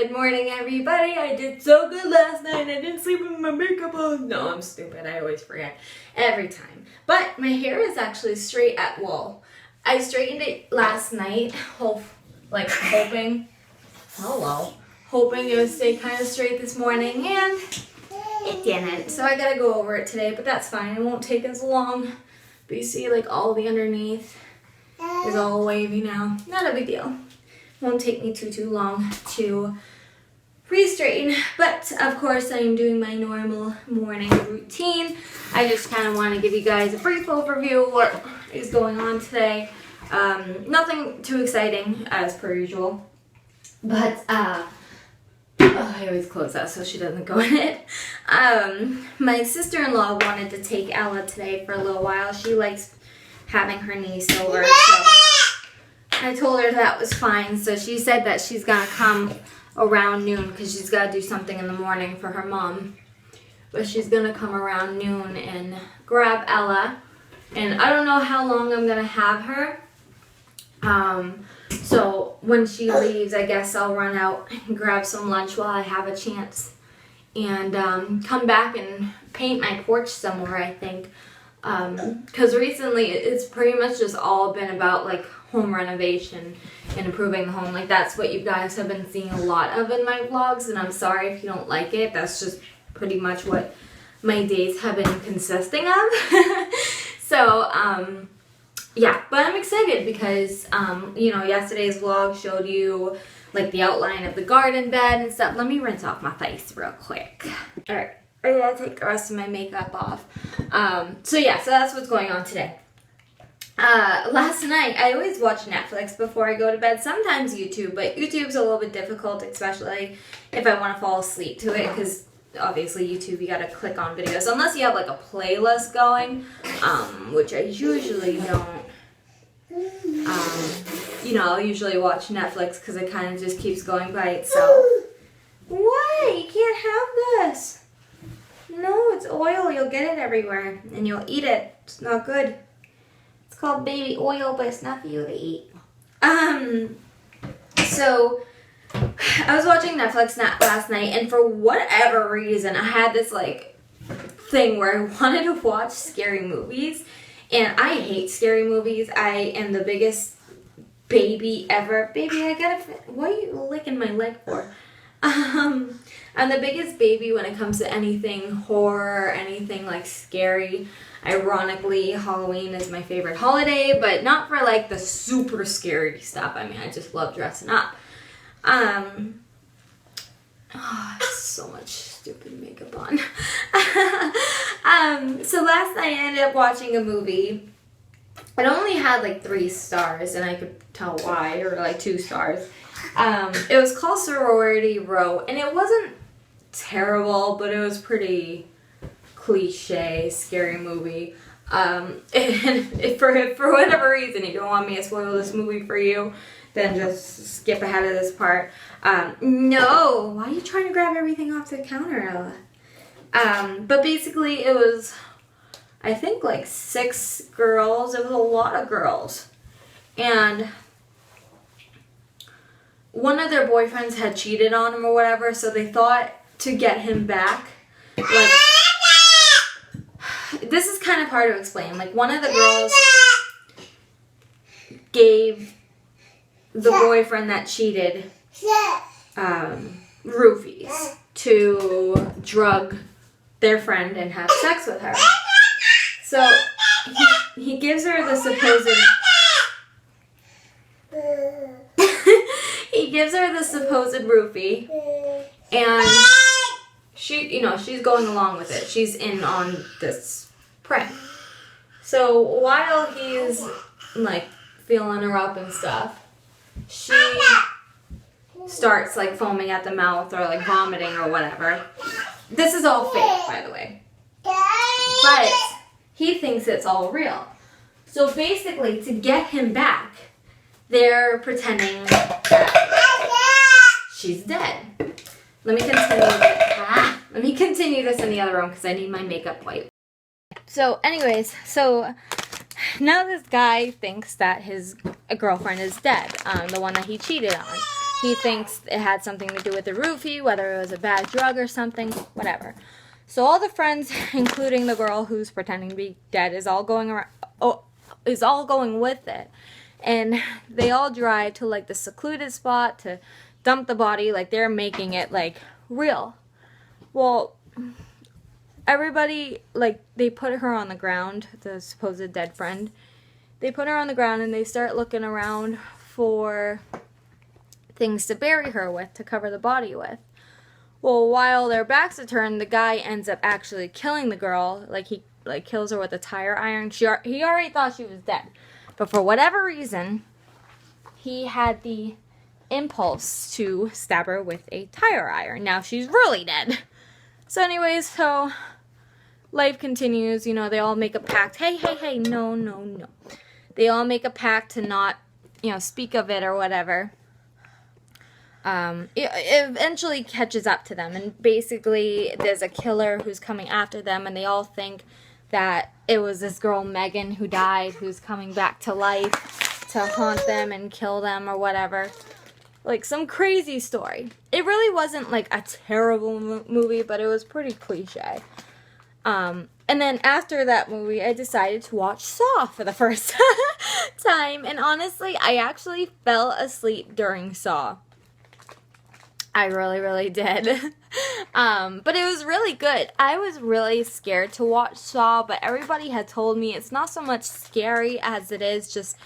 Good morning, everybody. I did so good last night. I didn't sleep with my makeup on. No, I'm stupid. I always forget every time. But my hair is actually straight at wall. I straightened it last night, hoping it would stay kind of straight this morning, and it didn't. So I gotta go over it today, but that's fine. It won't take as long. But you see, like, all the underneath is all wavy now. Not a big deal. Won't take me too long to re-straighten, but of course I am doing my normal morning routine. I just kind of want to give you guys a brief overview of what is going on today. Nothing too exciting as per usual, but I always close that so she doesn't go in it. My sister-in-law wanted to take Ella today for a little while. She likes having her niece over, so I told her that was fine. So she said that she's gonna come around noon because she's got to do something in the morning for her mom. But she's gonna come around noon and grab Ella. And I don't know how long I'm gonna have her. So when she leaves, I guess I'll run out and grab some lunch while I have a chance. And come back and paint my porch somewhere, I think. Because recently it's pretty much just all been about like home renovation and improving the home. Like, that's what you guys have been seeing a lot of in my vlogs, and I'm sorry if you don't like it. That's just pretty much what my days have been consisting of. So yeah, but I'm excited because you know, yesterday's vlog showed you like the outline of the garden bed and stuff. Let me rinse off my face real quick. All right, I gotta take the rest of my makeup off. So yeah, so that's what's going on today. Last night, I always watch Netflix before I go to bed, sometimes YouTube, but YouTube's a little bit difficult, especially if I want to fall asleep to it, because obviously YouTube, you gotta click on videos, unless you have like a playlist going, which I usually don't. You know, I'll usually watch Netflix because it kind of just keeps going by itself. What? You can't have this. No, it's oil. You'll get it everywhere, and you'll eat it. It's not good. It's called baby oil, but it's not for you to eat. So I was watching Netflix last night, and for whatever reason, I had this like thing where I wanted to watch scary movies, and I hate scary movies. I am the biggest baby ever. Baby, what are you licking my leg for? I'm the biggest baby when it comes to anything horror, anything like scary. Ironically, Halloween is my favorite holiday, but not for like the super scary stuff. I mean, I just love dressing up. So much stupid makeup on. So last night I ended up watching a movie. It only had like 3 stars, and I could tell why, or like 2 stars. It was called Sorority Row, and it wasn't terrible, but it was pretty cliche, scary movie. And if for whatever reason you don't want me to spoil this movie for you, then just skip ahead of this part. No, why are you trying to grab everything off the counter, Ella? But basically it was, I think, like 6 girls. It was a lot of girls. And one of their boyfriends had cheated on them or whatever, so they thought to get him back, like, this is kind of hard to explain. Like, one of the girls gave the boyfriend that cheated roofies to drug their friend and have sex with her. So he gives her the supposed he gives her the supposed roofie, and she, you know, she's going along with it. She's in on this prank. So while he's like feeling her up and stuff, she starts like foaming at the mouth or like vomiting or whatever. This is all fake, by the way. But he thinks it's all real. So basically, to get him back, they're pretending that she's dead. Let me continue this in the other room because I need my makeup wipe. So anyways, now this guy thinks that his girlfriend is dead, the one that he cheated on. he thinks it had something to do with the roofie, whether it was a bad drug or something, whatever. So all the friends, including the girl who's pretending to be dead, is all going with it. And they all drive to like the secluded spot to dump the body, like they're making it like real. Well, everybody, like, they put her on the ground, the supposed dead friend. They put her on the ground and they start looking around for things to bury her with, to cover the body with. Well, while their backs are turned, the guy ends up actually killing the girl. Like, he kills her with a tire iron. He already thought she was dead. But for whatever reason, he had the impulse to stab her with a tire iron. Now she's really dead. So anyways, so life continues. You know, they all make a pact. Hey, no. They all make a pact to not, you know, speak of it or whatever. It eventually catches up to them, and basically there's a killer who's coming after them, and they all think that it was this girl Megan who died, who's coming back to life to haunt them and kill them or whatever. Like some crazy story. It really wasn't like a terrible movie, but it was pretty cliche. And then after that movie, I decided to watch Saw for the first time, and honestly, I actually fell asleep during Saw. I really did. But it was really good. I was really scared to watch Saw, but everybody had told me it's not so much scary as it is just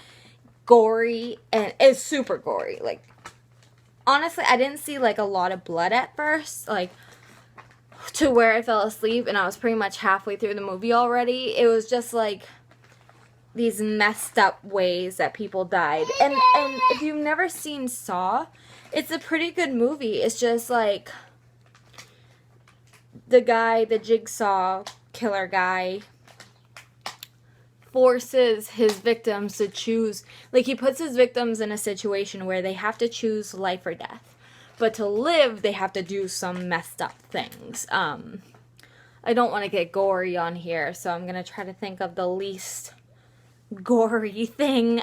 gory, and it's super gory. Like, honestly, I didn't see like a lot of blood at first, like to where I fell asleep and I was pretty much halfway through the movie already. It was just like these messed up ways that people died. And if you've never seen Saw, it's a pretty good movie. It's just like the jigsaw killer guy forces his victims to choose, like he puts his victims in a situation where they have to choose life or death. But to live, they have to do some messed up things. I don't want to get gory on here, so I'm going to try to think of the least gory thing.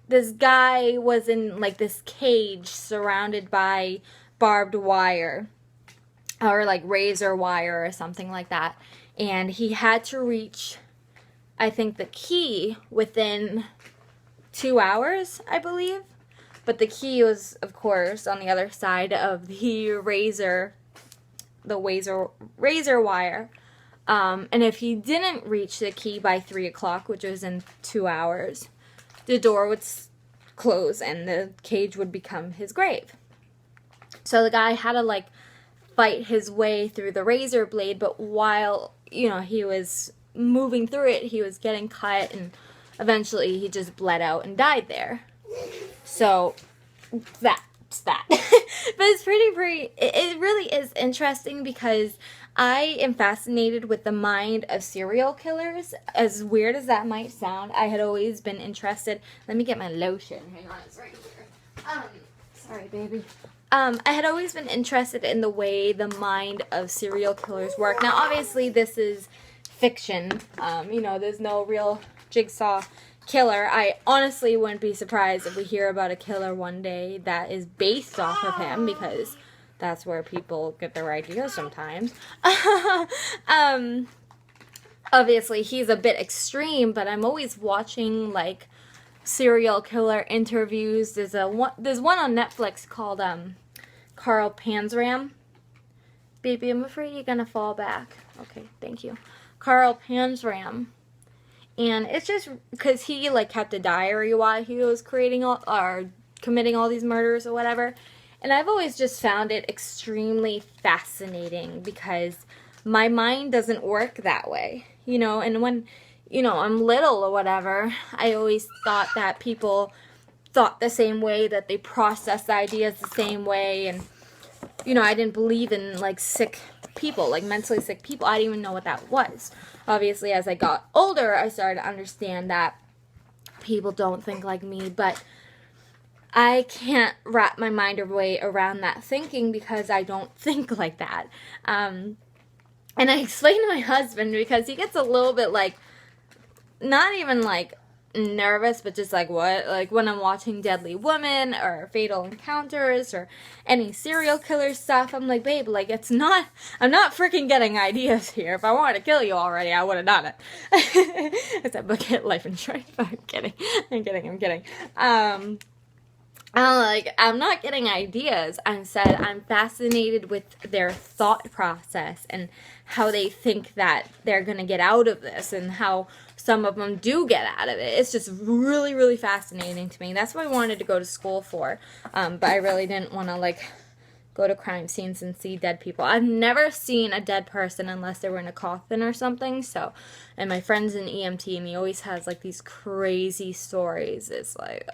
This guy was in like this cage surrounded by barbed wire or like razor wire or something like that. And he had to reach, I think, the key within 2 hours, I believe. But the key was, of course, on the other side of the razor wire. And if he didn't reach the key by 3 o'clock, which was in 2 hours, the door would close and the cage would become his grave. So the guy had to, like, fight his way through the razor blade, but while, you know, he was moving through it, he was getting cut, and eventually he just bled out and died there. So, that's that. But it's pretty, it really is interesting because I am fascinated with the mind of serial killers. As weird as that might sound, I had always been interested. Let me get my lotion. Hang on, it's right here. Sorry, baby. I had always been interested in the way the mind of serial killers work. Now, obviously, this is fiction. You know, there's no real jigsaw killer. I honestly wouldn't be surprised if we hear about a killer one day that is based off of him, because that's where people get their ideas sometimes. Obviously, he's a bit extreme, but I'm always watching, like, serial killer interviews. There's one on Netflix called Carl Panzram. Baby, I'm afraid you're gonna fall back. Okay, thank you. Carl Panzram. And it's just because he, like, kept a diary while he was committing all these murders or whatever. And I've always just found it extremely fascinating because my mind doesn't work that way, you know. And when, you know, I'm little or whatever, I always thought that people thought the same way, that they processed ideas the same way. And, you know, I didn't believe in, like, sick people, like mentally sick people. I didn't even know what that was. Obviously, as I got older, I started to understand that people don't think like me, but I can't wrap my mind way around that thinking because I don't think like that. And I explained to my husband because he gets a little bit, like, not even, like, nervous, but just like what? Like when I'm watching Deadly Women or Fatal Encounters or any serial killer stuff, I'm like, babe, like I'm not freaking getting ideas here. If I wanted to kill you already, I would have done it. Except book it life insurance. I'm kidding. I'm not getting ideas. Instead, I'm fascinated with their thought process and how they think that they're going to get out of this and how some of them do get out of it. It's just really, really fascinating to me. That's what I wanted to go to school for. But I really didn't want to, like, go to crime scenes and see dead people. I've never seen a dead person unless they were in a coffin or something. So, and my friend's an EMT and he always has like these crazy stories. It's like,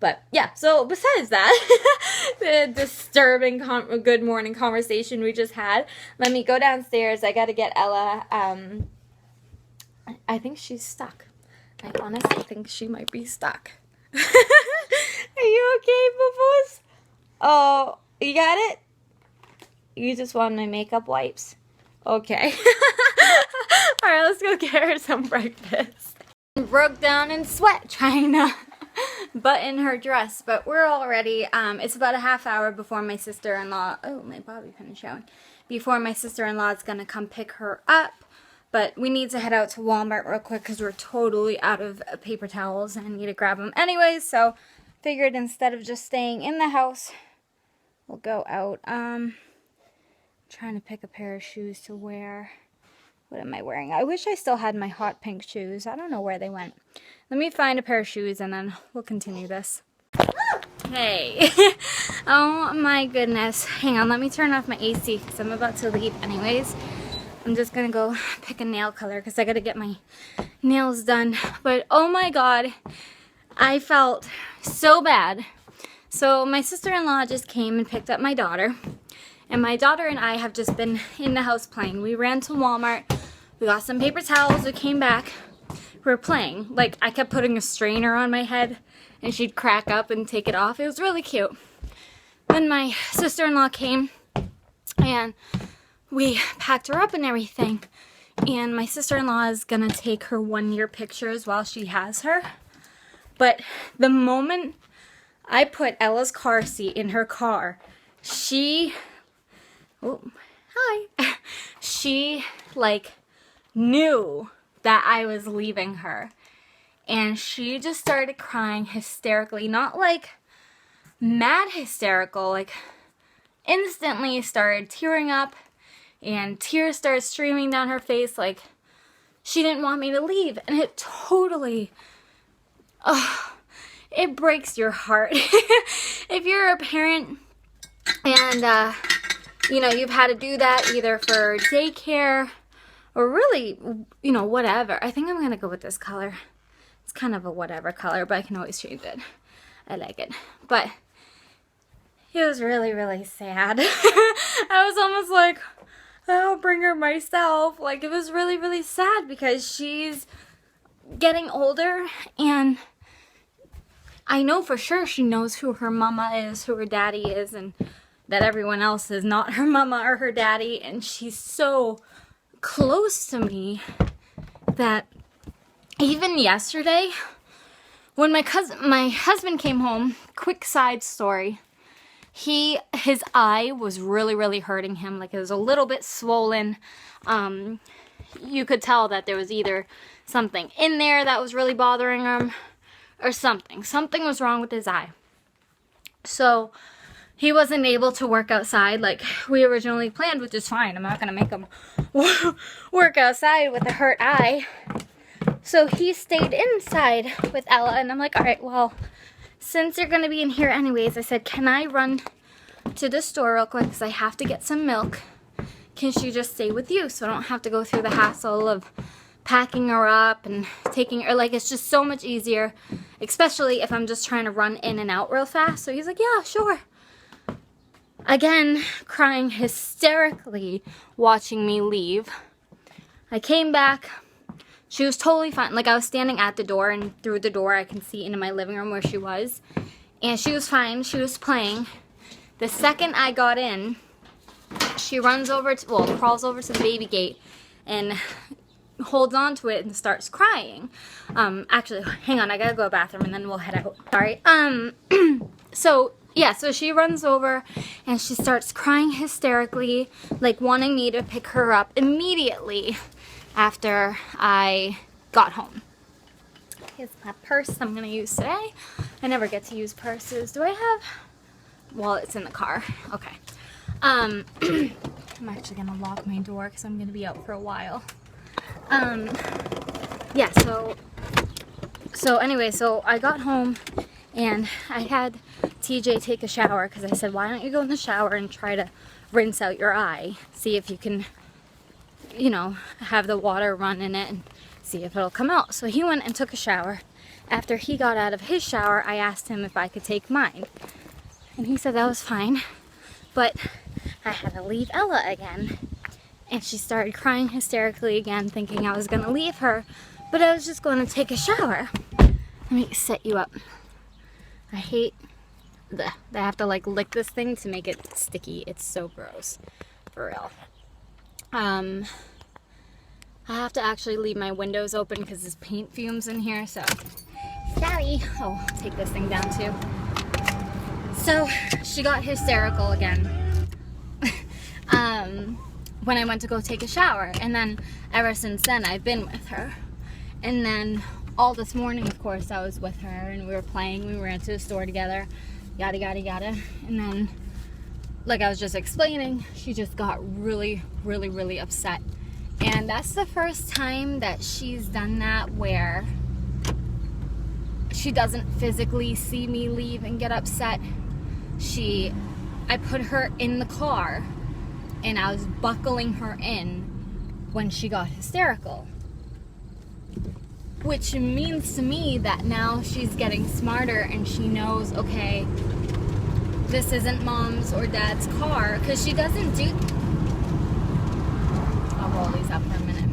but yeah. So besides that, the disturbing good morning conversation we just had, let me go downstairs. I got to get Ella. I think she's stuck. I honestly think she might be stuck. Are you okay, boo-boos? Oh. You got it? You just want my makeup wipes? Okay. Alright, let's go get her some breakfast. Broke down in sweat trying to button her dress, but we're all ready. It's about a half hour before my sister-in-law... Oh, my bobby pin is showing. Before my sister-in-law is going to come pick her up. But we need to head out to Walmart real quick because we're totally out of paper towels and I need to grab them anyways. So, figured instead of just staying in the house... We'll go out. Trying to pick a pair of shoes to wear. What am I wearing? I wish I still had my hot pink shoes. I don't know where they went. Let me find a pair of shoes and then we'll continue this. Hey. Oh my goodness. Hang on, let me turn off my AC because I'm about to leave anyways. I'm just going to go pick a nail color because I got to get my nails done. But oh my god, I felt so bad. So my sister-in-law just came and picked up my daughter. And my daughter and I have just been in the house playing. We ran to Walmart. We got some paper towels. We came back. We were playing. Like, I kept putting a strainer on my head. And she'd crack up and take it off. It was really cute. Then my sister-in-law came. And we packed her up and everything. And my sister-in-law is going to take her 1-year pictures while she has her. But the moment... I put Ella's car seat in her car. She, she like knew that I was leaving her. And she just started crying hysterically. Not like mad hysterical, like instantly started tearing up and tears started streaming down her face like she didn't want me to leave. And it totally, it breaks your heart. If you're a parent and, you know, you've had to do that either for daycare or really, you know, whatever. I think I'm going to go with this color. It's kind of a whatever color, but I can always change it. I like it. But it was really, really sad. I was almost like, I'll bring her myself. Like, it was really, really sad because she's getting older and I know for sure she knows who her mama is, who her daddy is, and that everyone else is not her mama or her daddy. And she's so close to me that even yesterday, when my husband came home, quick side story, his eye was really, really hurting him. Like, it was a little bit swollen. You could tell that there was either something in there that was really bothering him or something. Something was wrong with his eye. So he wasn't able to work outside like we originally planned, which is fine. I'm not going to make him work outside with a hurt eye. So he stayed inside with Ella, and I'm like, all right, well, since you're going to be in here anyways, I said, can I run to the store real quick because I have to get some milk? Can she just stay with you so I don't have to go through the hassle of packing her up and taking her? Like, it's just so much easier, especially if I'm just trying to run in and out real fast. So he's like, yeah, sure. Again, crying hysterically, watching me leave. I came back. She was totally fine. Like, I was standing at the door, and through the door I can see into my living room where she was. And she was fine. She was playing. The second I got in, she runs over to, well, crawls over to the baby gate and holds on to it and starts crying. Actually, hang on, I gotta go to the bathroom and then we'll head out. Sorry. So she runs over and she starts crying hysterically, like wanting me to pick her up immediately after I got home. Here's my purse I'm gonna use today. I never get to use purses. Do I have? Well, it's in the car. Okay. I'm actually gonna lock my door because I'm gonna be out for a while. Yeah, so anyway, so I got home and I had TJ take a shower because I said, why don't you go in the shower and try to rinse out your eye, see if you can, you know, have the water run in it and see if it'll come out. So he went and took a shower. After he got out of his shower, I asked him if I could take mine, and he said that was fine, but I had to leave Ella again. And she started crying hysterically again, thinking I was going to leave her, but I was just going to take a shower. Let me set you up. I hate that I have to like lick this thing to make it sticky. It's so gross. For real. I have to actually leave my windows open because there's paint fumes in here, so sorry. Oh, I'll take this thing down too. So she got hysterical again. When I went to go take a shower, and then ever since then I've been with her. And then all this morning, of course, I was with her and we were playing, we ran to the store together, yada yada yada. And then, like I was just explaining, she just got really upset. And that's the first time that she's done that where she doesn't physically see me leave and get upset. I put her in the car and I was buckling her in when she got hysterical. Which means to me that now she's getting smarter and she knows, okay, this isn't mom's or dad's car, because she doesn't do... I'll roll these up for a minute.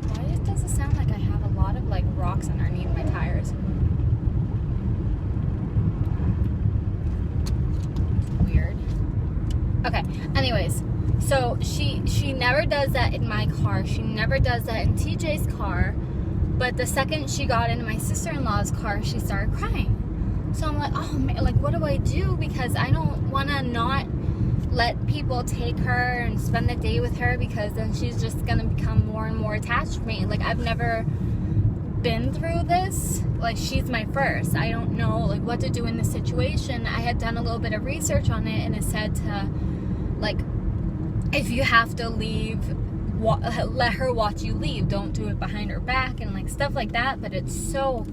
Why does it sound like I have a lot of like rocks underneath my tires? Okay, anyways, so she never does that in my car. She never does that in TJ's car. But the second she got into my sister-in-law's car, she started crying. So I'm like, oh man, like what do I do? Because I don't want to not let people take her and spend the day with her, because then she's just going to become more and more attached to me. Like I've never been through this. Like she's my first. I don't know like what to do in this situation. I had done a little bit of research on it, and it said to like, if you have to leave, let her watch you leave. Don't do it behind her back and like stuff like that. But it's so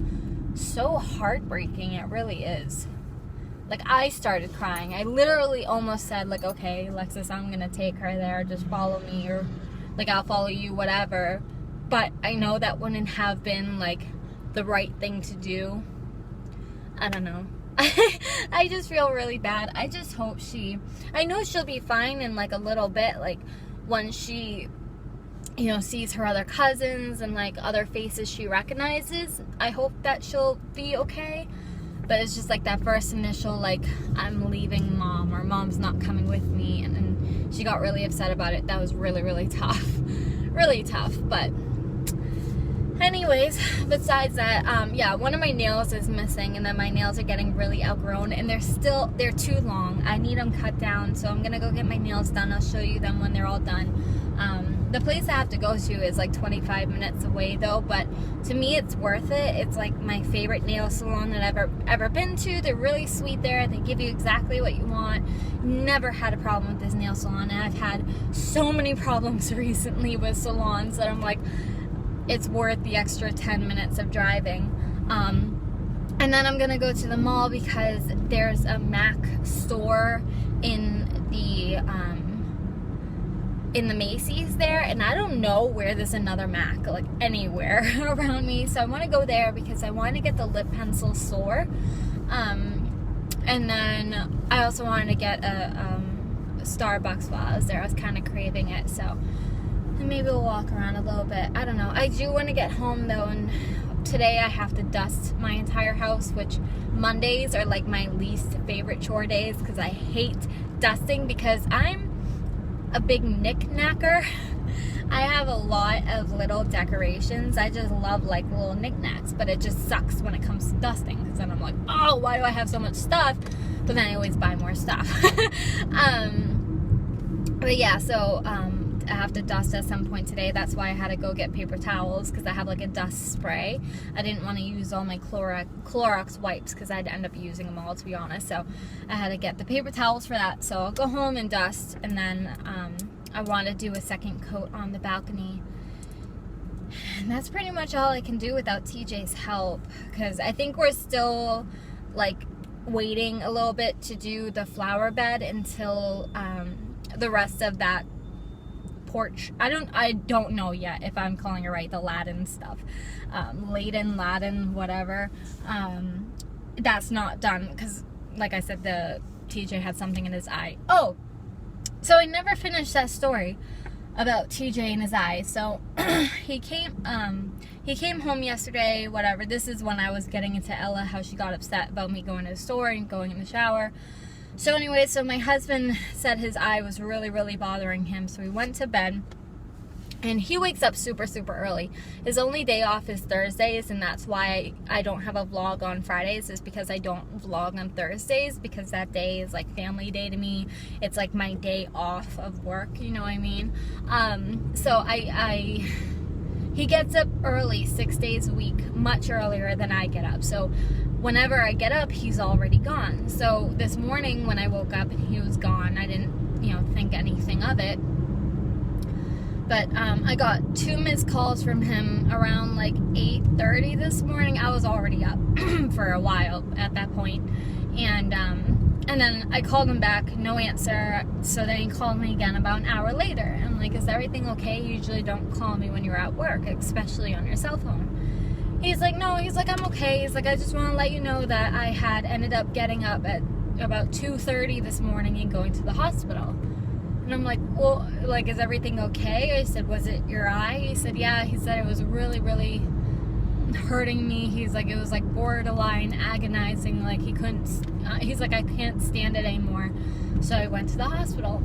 heartbreaking. It really is. Like I started crying. I literally almost said like, okay, Alexis, I'm gonna take her there. Just follow me, or like I'll follow you, whatever. But I know that wouldn't have been like the right thing to do. I don't know. I just feel really bad. I just hope I know she'll be fine in like a little bit, like when she, you know, sees her other cousins and like other faces she recognizes. I hope that she'll be okay. But it's just like that first initial like, I'm leaving mom, or mom's not coming with me, and she got really upset about it. That was really tough. Really tough. But anyways, besides that, yeah, one of my nails is missing, and then my nails are getting really outgrown, and they're too long. I need them cut down, so I'm gonna go get my nails done. I'll show you them when they're all done. The place I have to go to is like 25 minutes away though, but to me it's worth it. It's like my favorite nail salon that I've ever been to. They're really sweet there. They give you exactly what you want. Never had a problem with this nail salon, and I've had so many problems recently with salons that I'm like, it's worth the extra 10 minutes of driving. And then I'm gonna go to the mall because there's a MAC store in the Macy's there, and I don't know where there's another MAC, like anywhere around me. So I want to go there because I want to get the lip pencil sore. And then I also wanted to get a Starbucks while I was there. I was kind of craving it, so maybe we'll walk around a little bit. I don't know. I do want to get home though, and today I have to dust my entire house, which Mondays are like my least favorite chore days because I hate dusting, because I'm a big knick-knacker. I have a lot of little decorations. I just love like little knickknacks, but it just sucks when it comes to dusting, because then I'm like, oh, why do I have so much stuff? But then I always buy more stuff. But yeah, so I have to dust at some point today. That's why I had to go get paper towels, because I have like a dust spray. I didn't want to use all my Clorox wipes because I'd end up using them all, to be honest. So I had to get the paper towels for that. So I'll go home and dust, and then I want to do a second coat on the balcony. And that's pretty much all I can do without TJ's help, because I think we're still like waiting a little bit to do the flower bed until the rest of that porch. I don't know yet if I'm calling it right, the Latin stuff, Latin, whatever. That's not done because, like I said, the TJ had something in his eye. Oh, so I never finished that story about TJ and his eye. So he came home yesterday, whatever. This is when I was getting into Ella, how she got upset about me going to the store and going in the shower. So anyway, so my husband said his eye was really, really bothering him. So we went to bed, and he wakes up super, super early. His only day off is Thursdays, and that's why I don't have a vlog on Fridays, is because I don't vlog on Thursdays, because that day is like family day to me. It's like my day off of work, you know what I mean? So he gets up early 6 days a week, much earlier than I get up. So whenever I get up, he's already gone. So this morning when I woke up and he was gone, I didn't, think anything of it. But I got 2 missed calls from him around like 8:30 this morning. I was already up for a while at that point. And then I called him back, no answer. So then he called me again about an hour later. I'm like, is everything okay? You usually don't call me when you're at work, especially on your cell phone. He's like, no, he's like, I'm okay. He's like, I just want to let you know that I had ended up getting up at about 2:30 this morning and going to the hospital. And I'm like, well, like, is everything okay? I said, was it your eye? He said, yeah. He said it was really, really hurting me. He's like, it was like borderline agonizing. Like he couldn't, he's like, I can't stand it anymore. So I went to the hospital.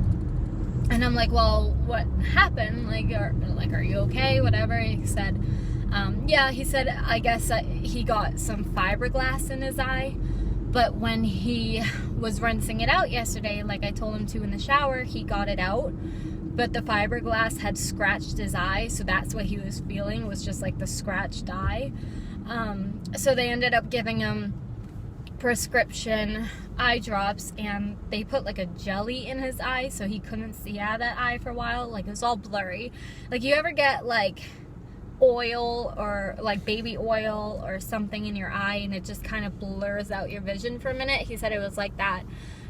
And I'm like, well, what happened? Like, are you okay? Whatever. He said, yeah, he said, I guess he got some fiberglass in his eye, but when he was rinsing it out yesterday, like I told him to in the shower, he got it out, but the fiberglass had scratched his eye, so that's what he was feeling, was just like the scratched eye. So they ended up giving him prescription eye drops, and they put like a jelly in his eye, so he couldn't see out of that eye for a while. Like it was all blurry. Like you ever get like oil or like baby oil or something in your eye and it just kind of blurs out your vision for a minute? He said it was like that.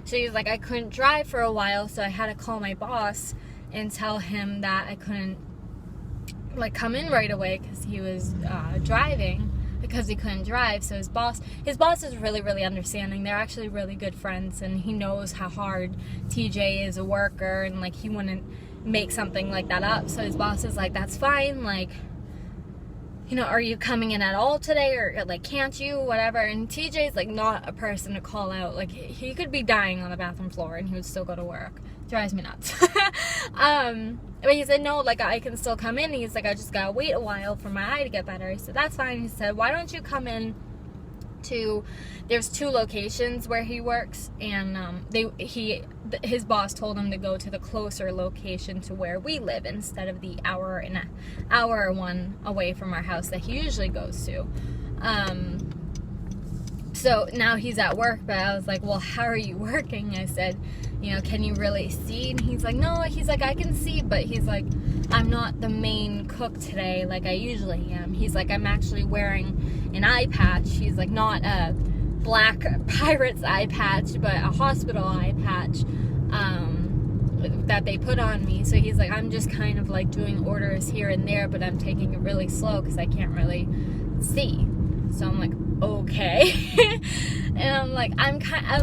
So he was like, I couldn't drive for a while, so I had to call my boss and tell him that I couldn't like come in right away because he was driving, because he couldn't drive. So his boss is really, really understanding. They're actually really good friends, and he knows how hard TJ is a worker, and like he wouldn't make something like that up. So his boss is like, that's fine, like, are you coming in at all today, or like, can't you, whatever. And TJ's like not a person to call out. Like he could be dying on the bathroom floor and he would still go to work. Drives me nuts. But he said, no, like I can still come in. He's like, I just gotta wait a while for my eye to get better. He said, that's fine. He said, why don't you come in to, there's 2 locations where he works, and his boss told him to go to the closer location to where we live instead of the hour one away from our house that he usually goes to. So now he's at work, but I was like, well, how are you working? I said, can you really see? And he's like, no, he's like, I can see, but he's like, I'm not the main cook today like I usually am. He's like, I'm actually wearing an eye patch. He's like, not a black pirate's eye patch, but a hospital eye patch that they put on me. So he's like, I'm just kind of like doing orders here and there, but I'm taking it really slow because I can't really see. So I'm like, okay. And I'm like, I'm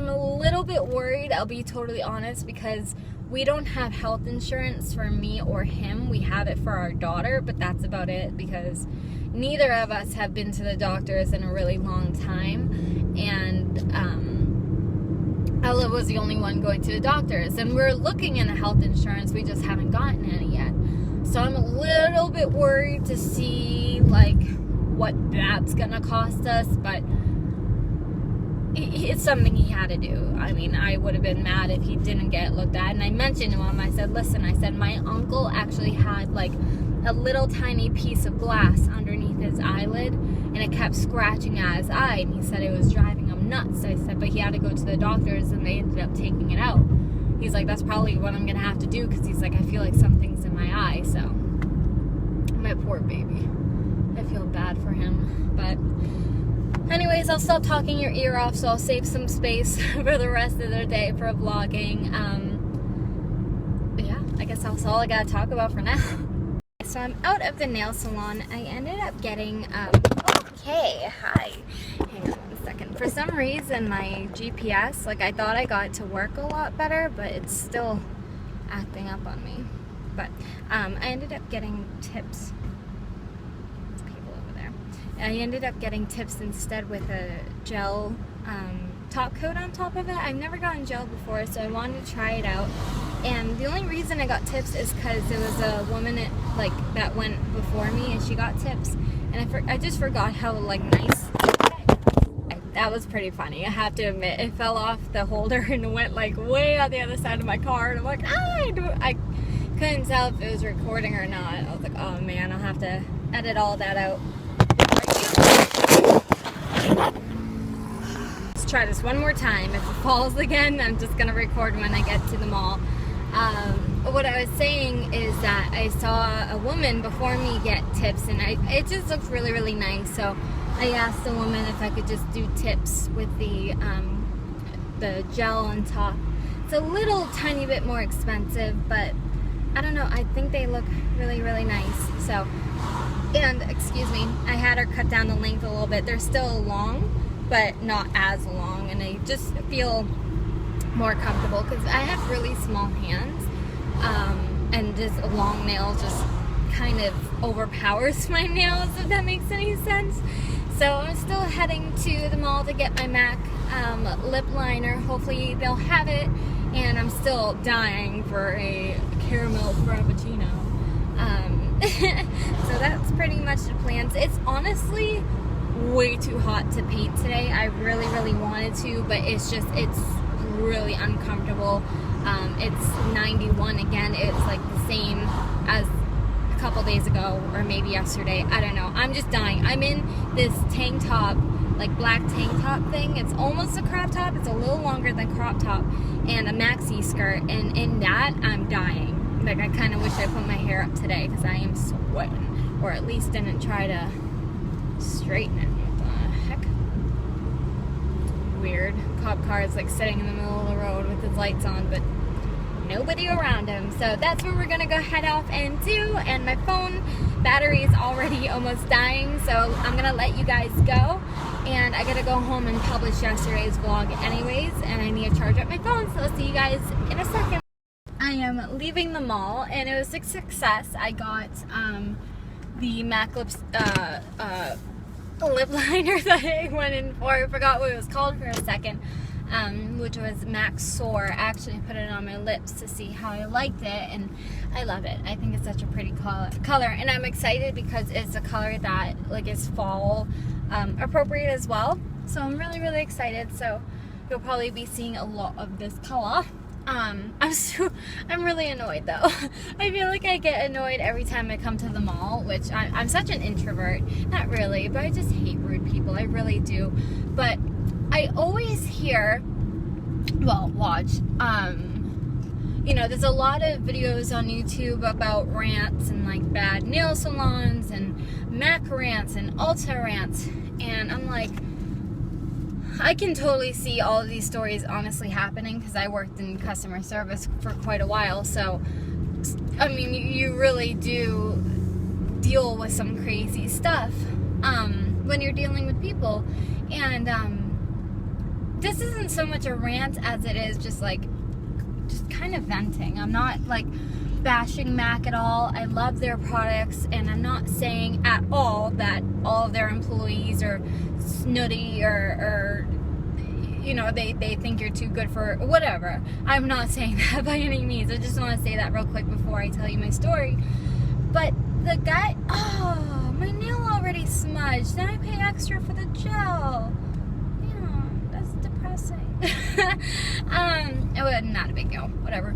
a little bit worried, I'll be totally honest, because we don't have health insurance for me or him. We have it for our daughter, but that's about it, because neither of us have been to the doctors in a really long time. And I Ella was the only one going to the doctors, and we're looking into health insurance. We just haven't gotten any yet. So I'm a little bit worried to see like what that's gonna cost us, but it's something he had to do. I mean, I would have been mad if he didn't get it looked at. And I mentioned to him, I said, listen, I said, my uncle actually had like a little tiny piece of glass underneath his eyelid, and it kept scratching at his eye, and he said it was driving him nuts. I said, but he had to go to the doctors, and they ended up taking it out. He's like, that's probably what I'm gonna have to do, because he's like, I feel like something's in my eye. So my poor baby, I feel bad for him. But anyways, I'll stop talking your ear off, so I'll save some space for the rest of the day for vlogging. Yeah, I guess that's all I gotta talk about for now. So I'm out of the nail salon. I ended up getting, okay, hi. Hang on one second. For some reason, my GPS, like I thought I got it to work a lot better, but it's still acting up on me. But I ended up getting tips. There's people over there. I ended up getting tips instead with a gel top coat on top of it. I've never gotten gel before, so I wanted to try it out. And the only reason I got tips is because there was a woman that went before me, and she got tips. And I just forgot how nice. That was pretty funny. I have to admit, it fell off the holder and went like way on the other side of my car. And I'm like, I couldn't tell if it was recording or not. I was like, oh man, I'll have to edit all that out. Let's try this one more time. If it falls again, I'm just gonna record when I get to the mall. What I was saying is that I saw a woman before me get tips, and it just looks really, really nice. So I asked the woman if I could just do tips with the gel on top. It's a little tiny bit more expensive, but I don't know, I think they look really, really nice. So, and excuse me, I had her cut down the length a little bit. They're still long, but not as long, and I just feel more comfortable because I have really small hands, and this long nail just kind of overpowers my nails, if that makes any sense. So I'm still heading to the mall to get my MAC lip liner. Hopefully they'll have it, and I'm still dying for a caramel frappuccino. So that's pretty much the plans. It's honestly way too hot to paint today. I really, really wanted to, but it's really uncomfortable. It's 91 again. It's like the same as a couple days ago, or maybe yesterday. I don't know. I'm just dying. I'm in this tank top, like black tank top thing. It's almost a crop top. It's a little longer than crop top, and a maxi skirt. And in that, I'm dying. Like, I kind of wish I put my hair up today because I am sweating, or at least didn't try to straighten it. What the heck? Weird. Cop car is like sitting in the middle of the road with his lights on, but nobody around him. So that's where we're gonna go head off and do. And my phone battery is already almost dying, so I'm gonna let you guys go. And I gotta go home and publish yesterday's vlog anyways, and I need to charge up my phone. So I'll see you guys in a second. I am leaving the mall, and it was a success. I got the MAC lip liner that I went in for. I forgot what it was called for a second, which was MAC Soar. I actually put it on my lips to see how I liked it, and I love it. I think it's such a pretty color, and I'm excited because it's a color that is fall appropriate as well. So I'm really, really excited. So you'll probably be seeing a lot of this color. I'm really annoyed though. I feel like I get annoyed every time I come to the mall, which I'm such an introvert. Not really, but I just hate rude people. I really do. But I always hear, watch, there's a lot of videos on YouTube about rants and like bad nail salons and MAC rants and Ulta rants, and I'm like, I can totally see all of these stories honestly happening because I worked in customer service for quite a while. So, I mean, you really do deal with some crazy stuff when you're dealing with people. And this isn't so much a rant as it is just kind of venting. I'm not like bashing MAC at all. I love their products, and I'm not saying at all that all of their employees are snooty or you know, they think you're too good for whatever. I'm not saying that by any means. I just want to say that real quick before I tell you my story. But the guy, oh, my nail already smudged. Then I pay extra for the gel. Yeah, that's depressing. Well, not a big deal. Whatever.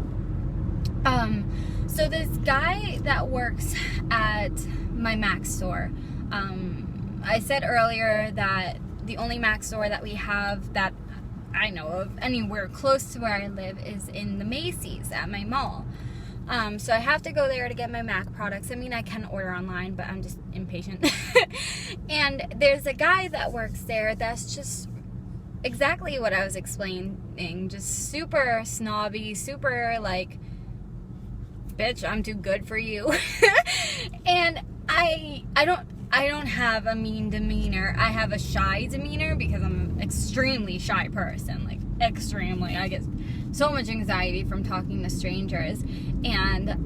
So this guy that works at my Mac store, I said earlier that the only Mac store that we have that I know of anywhere close to where I live is in the Macy's at my mall. So I have to go there to get my Mac products. I mean, I can order online, but I'm just impatient. And there's a guy that works there that's just exactly what I was explaining. Just super snobby, super like, bitch, I'm too good for you. And I don't have a mean demeanor. I have a shy demeanor because I'm an extremely shy person. Like, extremely. I get so much anxiety from talking to strangers. And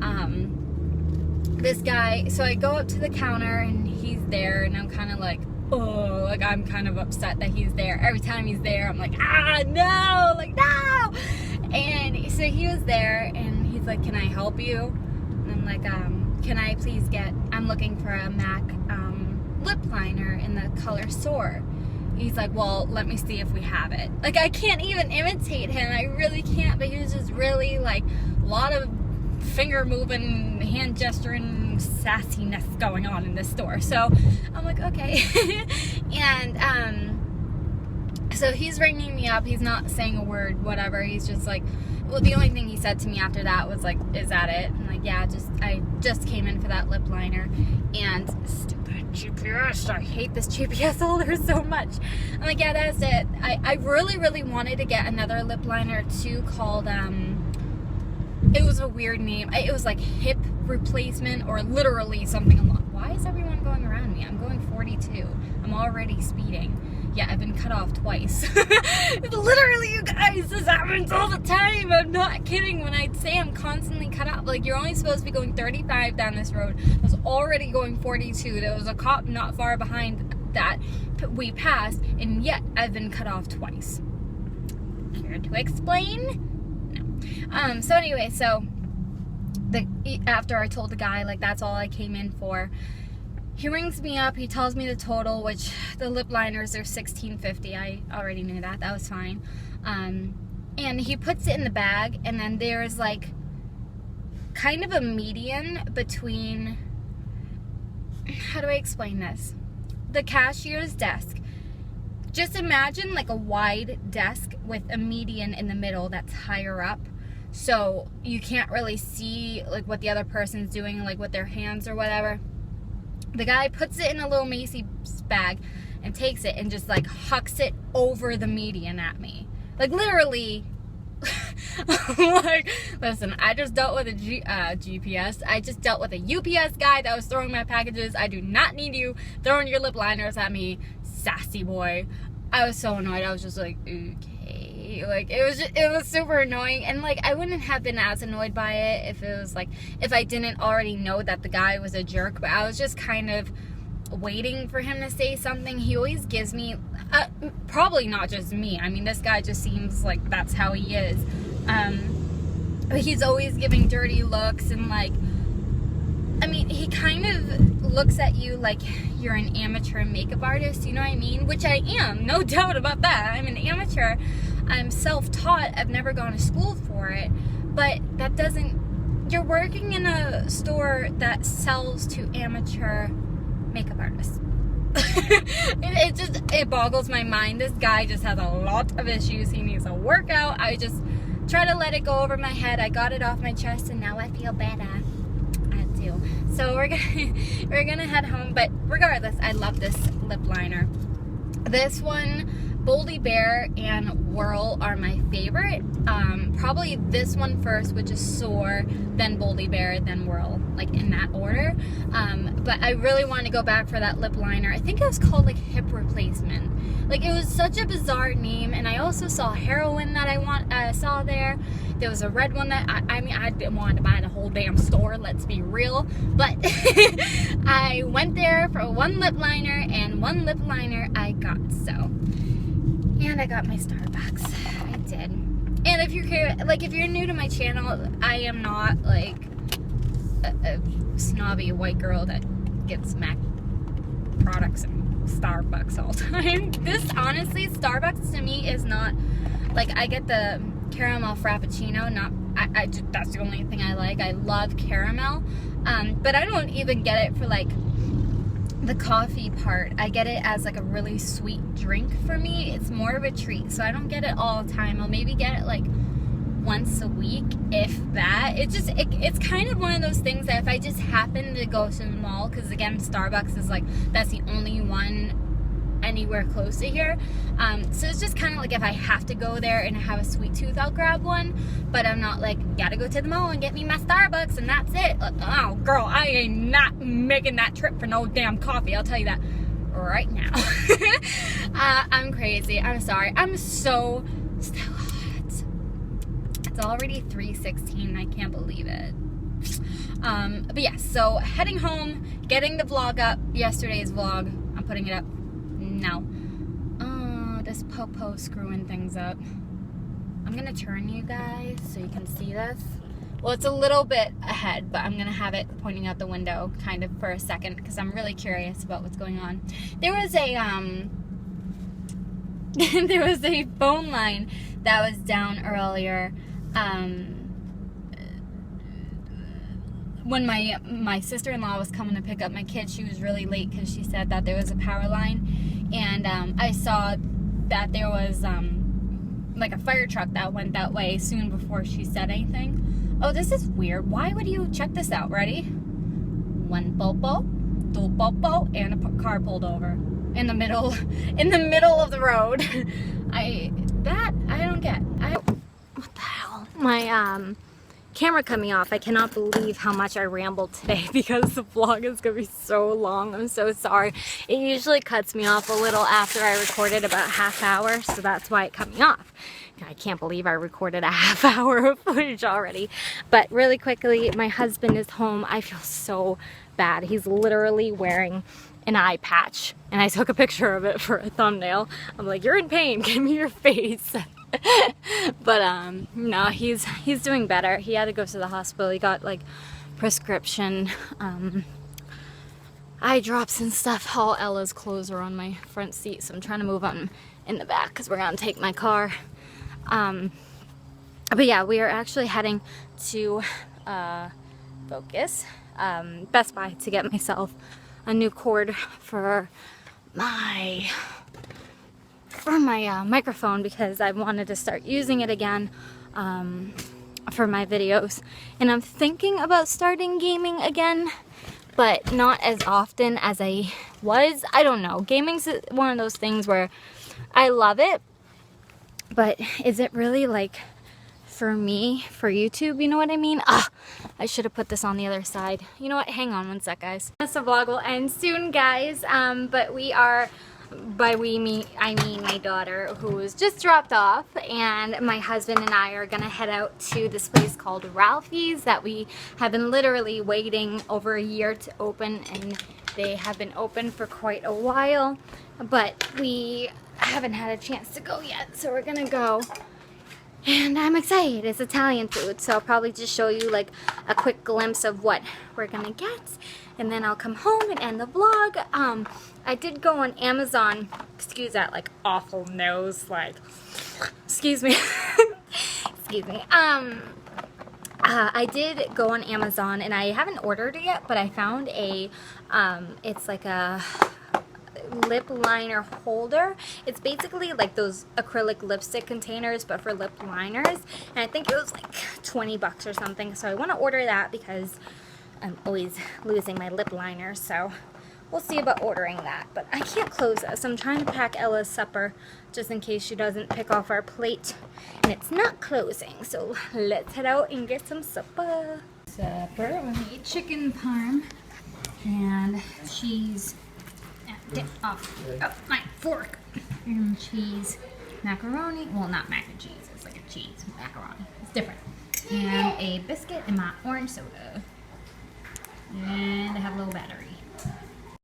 this guy, so I go up to the counter and he's there, and I'm kind of like, oh, like I'm kind of upset that he's there. Every time he's there, I'm like, no, like, no. And so he was there, and he's like, can I help you? And I'm like, can I please I'm looking for a MAC lip liner in the color Soar. He's like, well, let me see if we have it. Like, I can't even imitate him. I really can't. But he was just really, like, a lot of finger moving, hand gesturing sassiness going on in this store. So I'm like, okay. And so he's ringing me up. He's not saying a word, whatever. He's just like, well, the only thing he said to me after that was like, is that it? I'm like, yeah, I just came in for that lip liner. And stupid GPS, I hate this GPS holder so much. I'm like, yeah, that's it. I really, really wanted to get another lip liner too called, it was a weird name. It was like hip replacement or literally something along. Why is everyone going around me? I'm going 42. I'm already speeding. Yeah, I've been cut off twice. Literally, you guys, this happens all the time. I'm not kidding when I say I'm constantly cut off. Like, you're only supposed to be going 35 down this road. I was already going 42. There was a cop not far behind that we passed, and yet I've been cut off twice. Care to explain? No. So anyway, after I told the guy, like, that's all I came in for, he rings me up, he tells me the total, which the lip liners are $16.50. I already knew that. That was fine. And he puts it in the bag, and then there's like kind of a median between, how do I explain this? The cashier's desk. Just imagine like a wide desk with a median in the middle that's higher up. So you can't really see like what the other person's doing, like with their hands or whatever. The guy puts it in a little Macy's bag and takes it and just like hucks it over the median at me. Like, literally. Like, listen, I just dealt with a GPS. I just dealt with a UPS guy that was throwing my packages. I do not need you throwing your lip liners at me, sassy boy. I was so annoyed. I was just like, okay. Like, it was super annoying. And like, I wouldn't have been as annoyed by it if it was like, if I didn't already know that the guy was a jerk. But I was just kind of waiting for him to say something. He always gives me, probably not just me. I mean, this guy just seems like that's how he is. But he's always giving dirty looks and like, I mean, he kind of looks at you like you're an amateur makeup artist, you know what I mean? Which I am, no doubt about that. I'm an amateur. I'm self-taught. I've never gone to school for it. But that doesn't, you're working in a store that sells to amateur makeup artists. It boggles my mind. This guy just has a lot of issues. He needs to work out. I just try to let it go over my head. I got it off my chest and now I feel better. So we're gonna head home, but regardless, I love this lip liner. This one, Boldy Bear and Whirl are my favorite. Probably this one first, which is Soar, then Boldy Bear, then Whirl, like in that order. But I really want to go back for that lip liner. I think it was called like Hip Replacement. Like, it was such a bizarre name. And I also saw Heroin that I saw there. There was a red one that I mean, I didn't want to buy the whole damn store, let's be real. But I went there for one lip liner, and one lip liner I got. So And I got my Starbucks. I did. And if you're here, like, if you're new to my channel, I am not like a snobby white girl that gets Mac products and Starbucks all the time. This, honestly, Starbucks to me is not, like, I get the caramel frappuccino, not, I just, that's the only thing I like. I love caramel, but I don't even get it for, like, the coffee part. I get it as, like, a really sweet drink for me. It's more of a treat, so I don't get it all the time. I'll maybe get it, like, once a week, if that. It's kind of one of those things that if I just happen to go to the mall, because again, Starbucks is like, that's the only one anywhere close to here, so it's just kind of like if I have to go there and have a sweet tooth, I'll grab one, but I'm not like, gotta go to the mall and get me my Starbucks and that's it. Like, oh girl, I ain't not making that trip for no damn coffee, I'll tell you that right now. I'm crazy, I'm sorry, I'm so hot. It's already 3:16, I can't believe it. But yeah, so heading home, getting the vlog up, yesterday's vlog, I'm putting it up now. Oh, this popo screwing things up. I'm gonna turn you guys so you can see this. Well, it's a little bit ahead, but I'm gonna have it pointing out the window kind of for a second because I'm really curious about what's going on. There was a there was a phone line that was down earlier. When my sister-in-law was coming to pick up my kid, she was really late because she said that there was a power line, and I saw that there was like a fire truck that went that way soon before she said anything. Oh, this is weird. Why would you check this out? Ready? One popo, two popo, and a car pulled over in the middle of the road. I don't get. What the hell? My camera cut me off. I cannot believe how much I rambled today because the vlog is gonna be so long. I'm so sorry. It usually cuts me off a little after I recorded about half hour, so that's why it cut me off. I can't believe I recorded a half hour of footage already. But really quickly, my husband is home. I feel so bad. He's literally wearing an eye patch, and I took a picture of it for a thumbnail. I'm like, you're in pain, give me your face. But no, he's doing better. He had to go to the hospital. He got like prescription eye drops and stuff. All Ella's clothes are on my front seat, so I'm trying to move on in the back because we're gonna take my car. But yeah, we are actually heading to Focus, Best Buy, to get myself a new cord for my microphone because I wanted to start using it again for my videos, and I'm thinking about starting gaming again, but not as often as I was. I don't know, gaming's one of those things where I love it, but is it really like for me, for YouTube, you know what I mean? I should have put this on the other side. You know what, hang on one sec, guys. This vlog will end soon, guys, but we are, by we, I mean my daughter, who was just dropped off, and my husband and I are gonna head out to this place called Ralphie's that we have been literally waiting over a year to open, and they have been open for quite a while, but we haven't had a chance to go yet, so we're gonna go. And I'm excited. It's Italian food, so I'll probably just show you like a quick glimpse of what we're gonna get, and then I'll come home and end the vlog. I did go on Amazon. Excuse that like awful nose, like, excuse me. Excuse me. I did go on Amazon, and I haven't ordered it yet, but I found a it's like a lip liner holder. It's basically like those acrylic lipstick containers, but for lip liners, and I think it was like 20 bucks or something, so I want to order that because I'm always losing my lip liner, so we'll see about ordering that. But I can't close this. I'm trying to pack Ella's supper just in case she doesn't pick off our plate, and it's not closing, so let's head out and get some supper. We're gonna eat chicken parm and cheese. Get off my fork. And cheese macaroni. Well, not mac and cheese. It's like a cheese macaroni. It's different. And a biscuit and my orange soda. And I have a little battery.